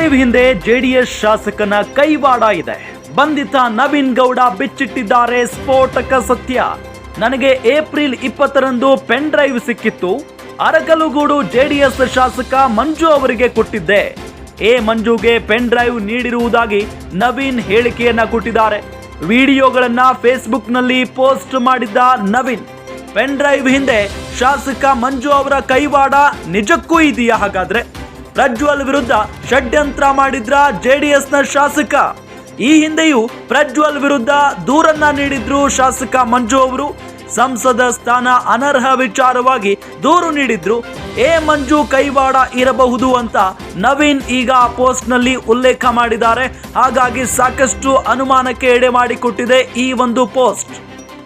Drive ಹಿಂದೆ JDS ಶಾಸಕನ ಕೈವಾಡ ಇದೆ. ಬಂಧಿತ ನವೀನ್ ಗೌಡ ಬಿಚ್ಚಿಟ್ಟಿದ್ದಾರೆ ಸ್ಫೋಟಕ ಸತ್ಯ. ನನಗೆ ಏಪ್ರಿಲ್ 20ರಂದು ಪೆನ್ ಡ್ರೈವ್ ಸಿಕ್ಕಿತ್ತು. ಅರಕಲಗೂಡು ಜೆಡಿಎಸ್ ಶಾಸಕ ಮಂಜು ಅವರಿಗೆ ಕೊಟ್ಟಿದ್ದೆ. ಮಂಜುಗೆ ಪೆನ್ ಡ್ರೈವ್ ನೀಡಿರುವುದಾಗಿ ನವೀನ್ ಹೇಳಿಕೆಯನ್ನ ಕೊಟ್ಟಿದ್ದಾರೆ. ವಿಡಿಯೋಗಳನ್ನ ಫೇಸ್ಬುಕ್ ನಲ್ಲಿ ಪೋಸ್ಟ್ ಮಾಡಿದ್ದ ನವೀನ್, ಪೆನ್ ಡ್ರೈವ್ ಹಿಂದೆ ಶಾಸಕ ಮಂಜು ಅವರ ಕೈವಾಡ ನಿಜಕ್ಕೂ ಇದೆಯಾ? ಹಾಗಾದ್ರೆ ಪ್ರಜ್ವಲ್ ವಿರುದ್ಧ ಷಡ್ಯಂತ್ರ ಮಾಡಿದ್ರ ಜೆಡಿಎಸ್ನ ಶಾಸಕ. ಈ ಹಿಂದೆಯೂ ಪ್ರಜ್ವಲ್ ವಿರುದ್ಧ ದೂರನ್ನ ನೀಡಿದ್ರು ಶಾಸಕ ಮಂಜು ಅವರು. ಸಂಸದ ಸ್ಥಾನ ಅನರ್ಹ ವಿಚಾರವಾಗಿ ದೂರು ನೀಡಿದ್ರು. ಮಂಜು ಕೈವಾಡ ಇರಬಹುದು ಅಂತ ನವೀನ್ ಈಗ ಪೋಸ್ಟ್ ನಲ್ಲಿ ಉಲ್ಲೇಖ ಮಾಡಿದ್ದಾರೆ. ಹಾಗಾಗಿ ಸಾಕಷ್ಟು ಅನುಮಾನಕ್ಕೆ ಎಡೆ ಮಾಡಿಕೊಟ್ಟಿದೆ ಈ ಒಂದು ಪೋಸ್ಟ್.